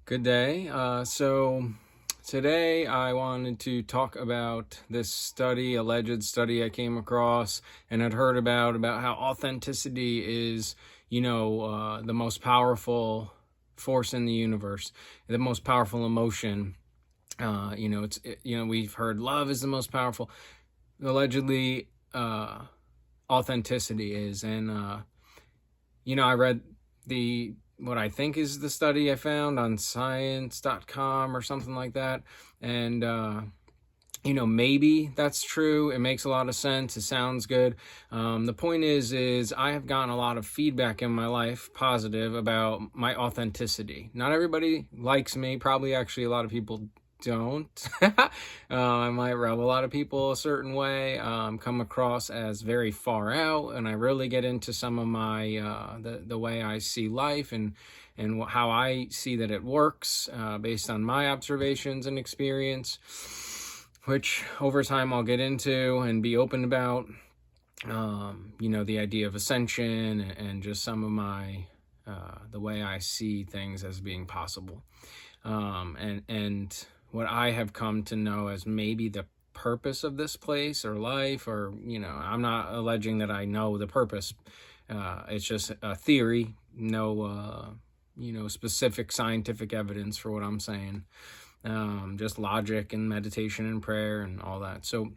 Good day. So today I wanted to talk about this alleged study I came across and had heard about how authenticity is, the most powerful force in the universe, the most powerful emotion. We've heard love is the most powerful. Allegedly, authenticity is, and I read the what I think is the study I found on science.com or something like that. And, maybe that's true. It makes a lot of sense. It sounds good. The point is I have gotten a lot of feedback in my life, positive, about my authenticity. Not everybody likes me. Probably actually a lot of people don't. I might rub a lot of people a certain way, come across as very far out, and I really get into some of my the way I see life and how I see that it works based on my observations and experience, which over time I'll get into and be open about. The idea of ascension and just some of my the way I see things as being possible, and what I have come to know as maybe the purpose of this place or life, or, I'm not alleging that I know the purpose. It's just a theory, no, specific scientific evidence for what I'm saying. Just logic and meditation and prayer and all that. So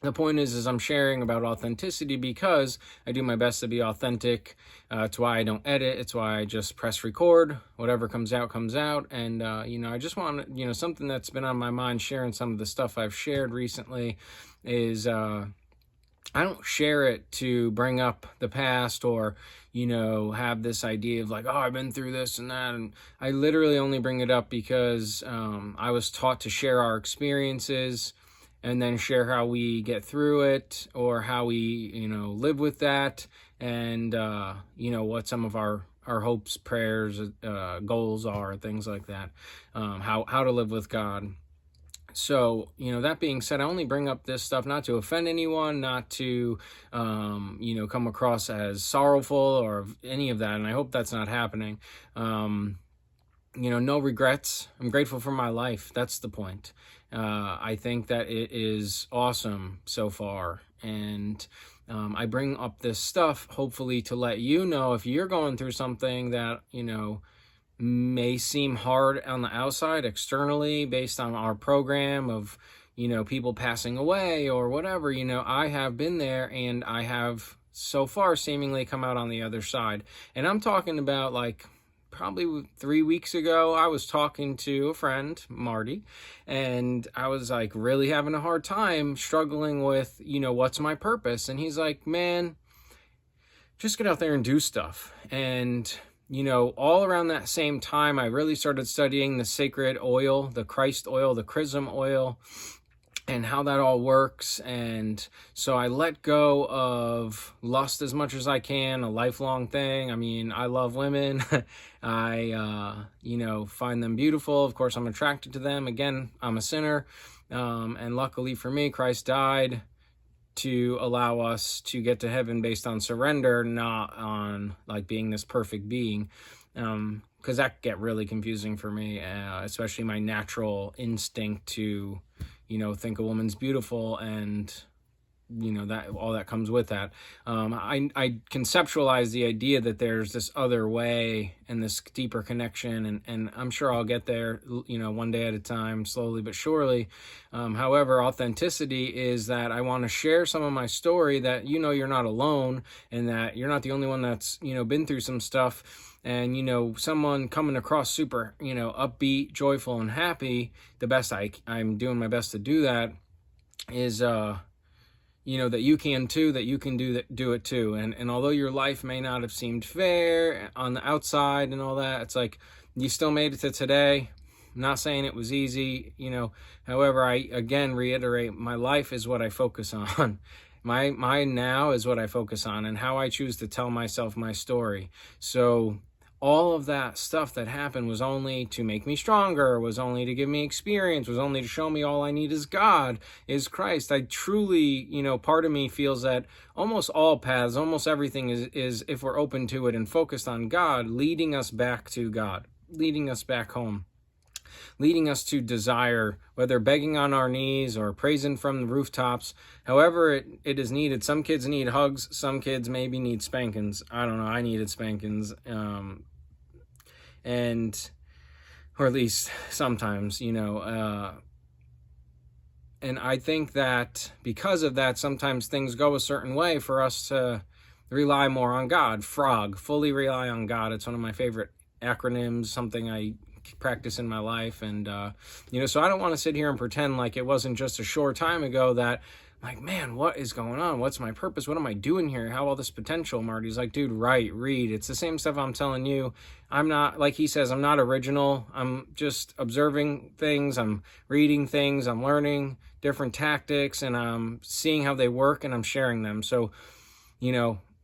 the point is I'm sharing about authenticity because I do my best to be authentic. It's why I don't edit. It's why I just press record. Whatever comes out, comes out. And, I just want, something that's been on my mind, sharing some of the stuff I've shared recently is I don't share it to bring up the past or, have this idea of like, oh, I've been through this and that. And I literally only bring it up because I was taught to share our experiences and then share how we get through it or how we, live with that and, what some of our hopes, prayers, goals are, things like that, how to live with God. So, that being said, I only bring up this stuff not to offend anyone, not to, come across as sorrowful or any of that. And I hope that's not happening. No regrets. I'm grateful for my life. That's the point. I think that it is awesome so far. And I bring up this stuff hopefully to let you know if you're going through something that, may seem hard on the outside externally based on our program of, people passing away or whatever. I have been there and I have so far seemingly come out on the other side. And I'm talking about like probably 3 weeks ago, I was talking to a friend, Marty, and I was like really having a hard time struggling with, what's my purpose? And he's like, man, just get out there and do stuff. And, all around that same time, I really started studying the sacred oil, the Christ oil, the chrism oil, and how that all works. And so I let go of lust as much as I can, a lifelong thing. I mean, I love women. I, find them beautiful. Of course, I'm attracted to them. Again, I'm a sinner. And luckily for me, Christ died to allow us to get to heaven based on surrender, not on like being this perfect being. Because that get really confusing for me, especially my natural instinct to, think a woman's beautiful and, that all that comes with that. I conceptualize the idea that there's this other way and this deeper connection, and I'm sure I'll get there, one day at a time, slowly but surely. However, authenticity is that I want to share some of my story that, you're not alone and that you're not the only one that's, been through some stuff. And, someone coming across super, upbeat, joyful, and happy, the best I'm doing my best to do that is, that you can too, that you can do it too. And although your life may not have seemed fair on the outside and all that, it's like you still made it to today. I'm not saying it was easy, however, I again reiterate, my life is what I focus on. My now is what I focus on and how I choose to tell myself my story. So all of that stuff that happened was only to make me stronger, was only to give me experience, was only to show me all I need is God, is Christ. I truly, part of me feels that almost all paths, almost everything is if we're open to it and focused on God, leading us back to God, leading us back home. leading us to desire, whether begging on our knees or praising from the rooftops, however it is needed. Some kids need hugs, some kids maybe need spankings. I don't know, I needed spankings, and or at least sometimes, and I think that because of that, sometimes things go a certain way for us to rely more on God. FROG, fully rely on God. It's one of my favorite acronyms, something I practice in my life. And, so I don't want to sit here and pretend like it wasn't just a short time ago that, like, man, what is going on? What's my purpose? What am I doing here? How all this potential? Marty's like, dude, write, read. It's the same stuff I'm telling you. I'm not, like he says, I'm not original. I'm just observing things. I'm reading things. I'm learning different tactics, and I'm seeing how they work, and I'm sharing them. So,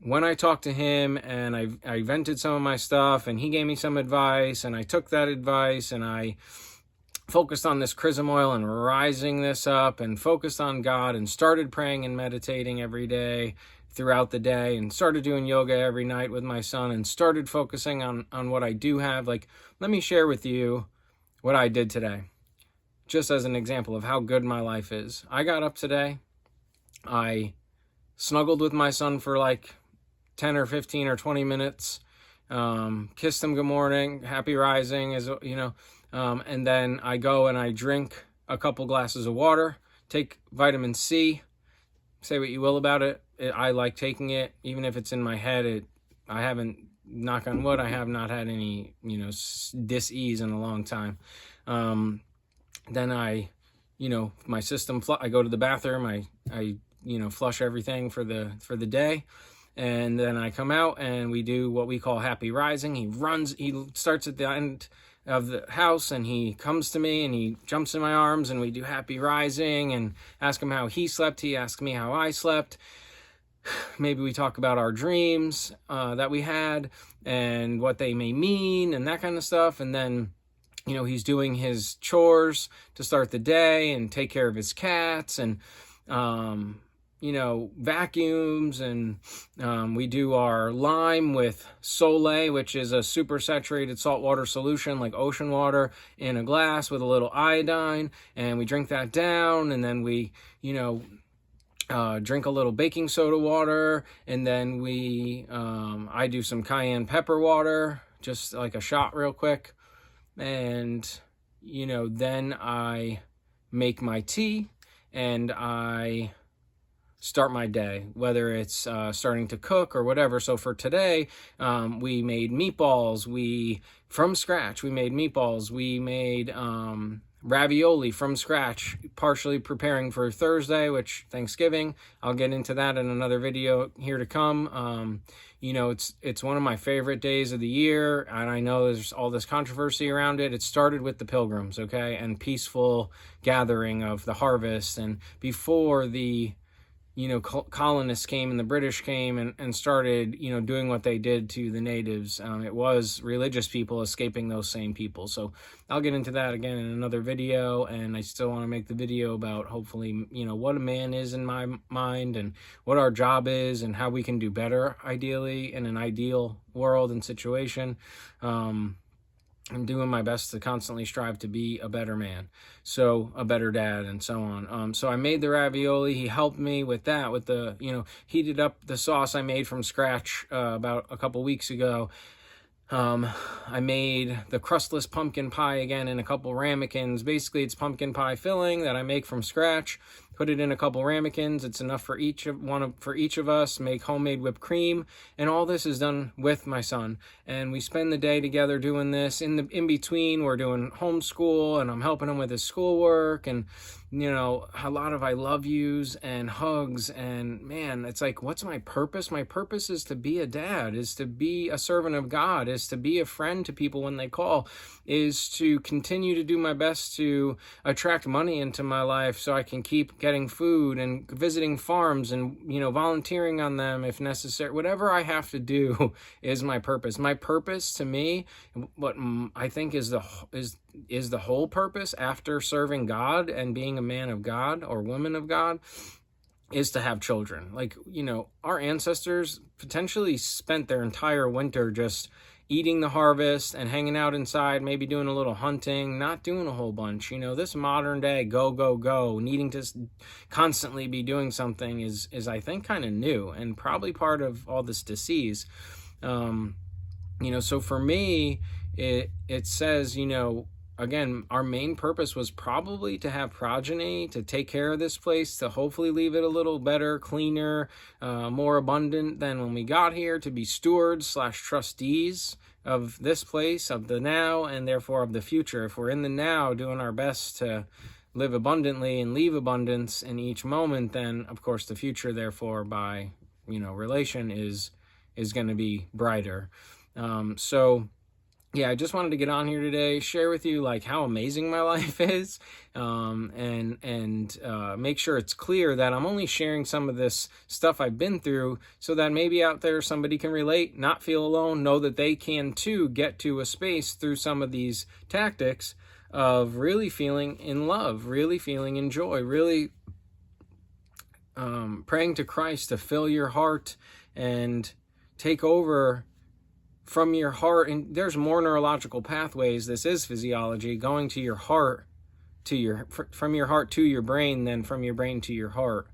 when I talked to him and I vented some of my stuff, and he gave me some advice, and I took that advice, and I focused on this chrism oil and rising this up, and focused on God, and started praying and meditating every day throughout the day, and started doing yoga every night with my son, and started focusing on what I do have. Like, let me share with you what I did today, just as an example of how good my life is. I got up today, I snuggled with my son for like 10 or 15 or 20 minutes, kissed him good morning, happy rising, and then I go and I drink a couple glasses of water, take vitamin C. Say what you will about it. I like taking it, even if it's in my head. I haven't, knock on wood, I have not had any, dis-ease in a long time. Then I, my system, I go to the bathroom, I flush everything for the day. And then I come out and we do what we call happy rising. He starts at the end of the house, and he comes to me and he jumps in my arms, and we do happy rising and ask him how he slept. He asks me how I slept. Maybe we talk about our dreams that we had and what they may mean and that kind of stuff. And then, he's doing his chores to start the day and take care of his cats, and vacuums, and we do our lime with Soleil, which is a super saturated saltwater solution like ocean water in a glass with a little iodine, and we drink that down, and then we, drink a little baking soda water, and then I do some cayenne pepper water, just like a shot real quick, and, then I make my tea, and I start my day, whether it's starting to cook or whatever. So for today, we made meatballs. From scratch, we made meatballs. We made ravioli from scratch, partially preparing for Thursday, which Thanksgiving. I'll get into that in another video here to come. It's one of my favorite days of the year, and I know there's all this controversy around it. It started with the Pilgrims, okay, and peaceful gathering of the harvest, and before the colonists came and the British came and started, doing what they did to the natives. It was religious people escaping those same people. So I'll get into that again in another video. And I still want to make the video about, hopefully, what a man is in my mind, and what our job is, and how we can do better, ideally, in an ideal world and situation. I'm doing my best to constantly strive to be a better man, so a better dad, and so on. So I made the ravioli. He helped me with that, with the, heated up the sauce I made from scratch about a couple weeks ago. I made the crustless pumpkin pie again in a couple ramekins. Basically, it's pumpkin pie filling that I make from scratch. Put it in a couple ramekins. It's enough for each of us. Make homemade whipped cream, and all this is done with my son. And we spend the day together doing this. In between, we're doing homeschool, and I'm helping him with his schoolwork, and a lot of I love yous and hugs. And man, it's like, what's my purpose? My purpose is to be a dad, is to be a servant of God, is to be a friend to people when they call, is to continue to do my best to attract money into my life so I can keep getting food and visiting farms and, volunteering on them if necessary. Whatever I have to do is my purpose. My purpose, to me, what I think is the whole purpose after serving God and being a man of God or woman of God, is to have children. Like, our ancestors potentially spent their entire winter just eating the harvest and hanging out inside, maybe doing a little hunting, not doing a whole bunch. This modern day go, needing to constantly be doing something is I think kind of new, and probably part of all this disease. So for me, it says, again, our main purpose was probably to have progeny, to take care of this place, to hopefully leave it a little better, cleaner, more abundant than when we got here, to be stewards / trustees of this place, of the now, and therefore of the future. If we're in the now doing our best to live abundantly and leave abundance in each moment, then of course the future, therefore by relation, is going to be brighter. Yeah, I just wanted to get on here today, share with you like how amazing my life is, and make sure it's clear that I'm only sharing some of this stuff I've been through so that maybe out there somebody can relate, not feel alone, know that they can too get to a space through some of these tactics of really feeling in love, really feeling in joy, really praying to Christ to fill your heart and take over from your heart. And there's more neurological pathways. This is physiology, going to your heart, from your heart to your brain, then from your brain to your heart.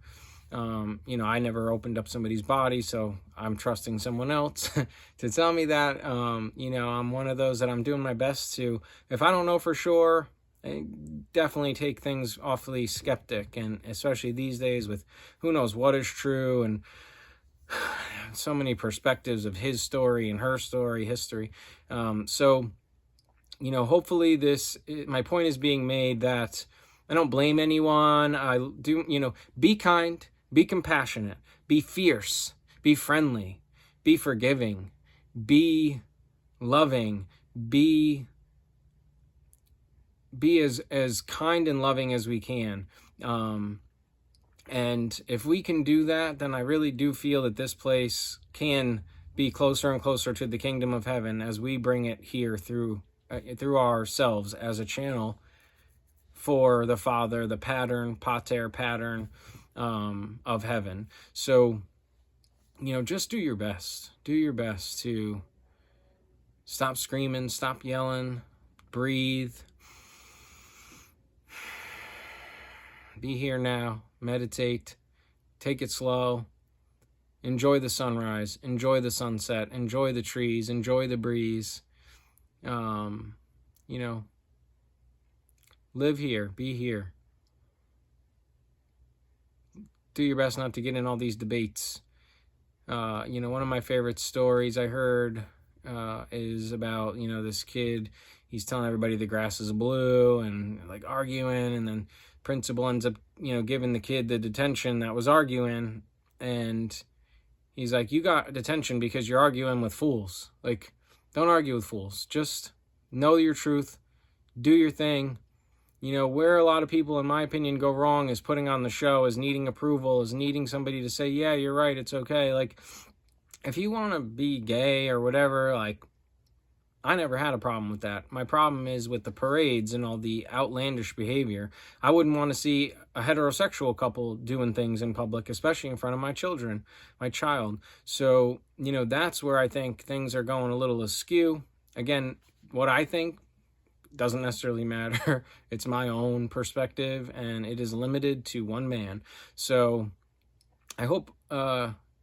I never opened up somebody's body, so I'm trusting someone else to tell me that. I'm one of those that I'm doing my best to, if I don't know for sure, I definitely take things awfully skeptic, and especially these days with who knows what is true, and so many perspectives of his story and her story, history. Hopefully my point is being made that I don't blame anyone. I do, be kind, be compassionate, be fierce, be friendly, be forgiving, be loving, be as kind and loving as we can. And if we can do that, then I really do feel that this place can be closer and closer to the kingdom of heaven as we bring it here through ourselves as a channel for the Father, the pater pattern of heaven. So, just do your best. Do your best to stop screaming, stop yelling, breathe. Be here now, meditate, take it slow, enjoy the sunrise, enjoy the sunset, enjoy the trees, enjoy the breeze. Live here, be here. Do your best not to get in all these debates. One of my favorite stories I heard is about, this kid. He's telling everybody the grass is blue and like arguing, and then principal ends up, giving the kid the detention that was arguing, and he's like, you got detention because you're arguing with fools. Like, don't argue with fools. Just know your truth, do your thing. Where a lot of people, in my opinion, go wrong is putting on the show, is needing approval, is needing somebody to say, yeah, you're right, it's okay. Like, if you want to be gay or whatever, like, I never had a problem with that. My problem is with the parades and all the outlandish behavior. I wouldn't want to see a heterosexual couple doing things in public, especially in front of my child. So, that's where I think things are going a little askew. Again, what I think doesn't necessarily matter. It's my own perspective, and it is limited to one man. So I hope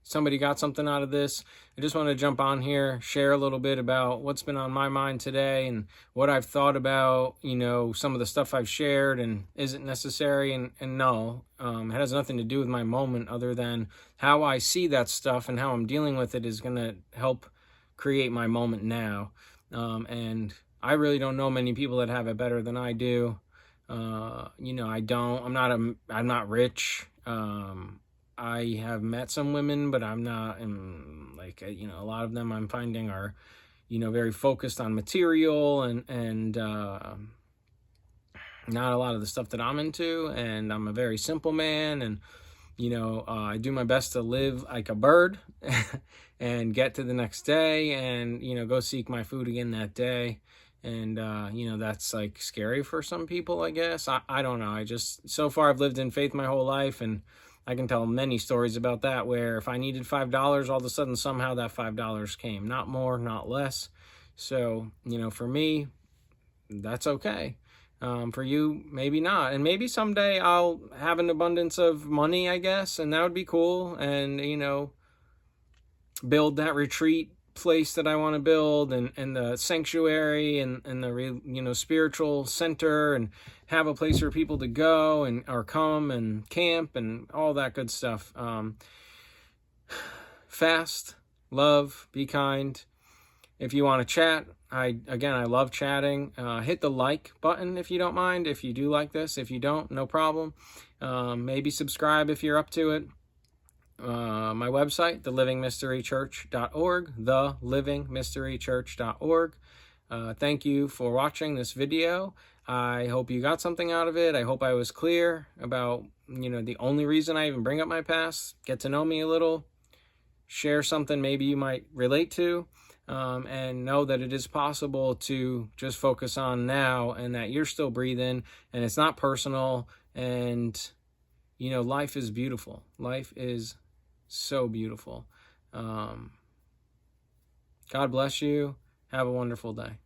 somebody got something out of this. I just want to jump on here, share a little bit about what's been on my mind today and what I've thought about, some of the stuff I've shared, and is it necessary? And no, it has nothing to do with my moment, other than how I see that stuff and how I'm dealing with it is going to help create my moment now. And I really don't know many people that have it better than I do. I'm not rich. I have met some women, but I'm not, a lot of them I'm finding are, very focused on material and not a lot of the stuff that I'm into. And I'm a very simple man, and, I do my best to live like a bird and get to the next day and, go seek my food again that day. And, that's like scary for some people, I guess. I don't know. So far I've lived in faith my whole life, and I can tell many stories about that, where if I needed $5, all of a sudden somehow that $5 came. Not more, not less. So, for me, that's okay. For you, maybe not. And maybe someday I'll have an abundance of money, I guess, and that would be cool. And, build that retreat place that I want to build, and the sanctuary, and the spiritual center, and have a place for people to go or come and camp and all that good stuff. Fast, love, be kind. If you want to chat, I love chatting. Hit the like button if you don't mind, if you do like this. If you don't, no problem. Maybe subscribe if you're up to it. My website, thelivingmysterychurch.org, thelivingmysterychurch.org. Thank you for watching this video. I hope you got something out of it. I hope I was clear about, the only reason I even bring up my past. Get to know me a little. Share something maybe you might relate to. And know that it is possible to just focus on now, and that you're still breathing, and it's not personal. And, life is beautiful. Life is so beautiful. God bless you. Have a wonderful day.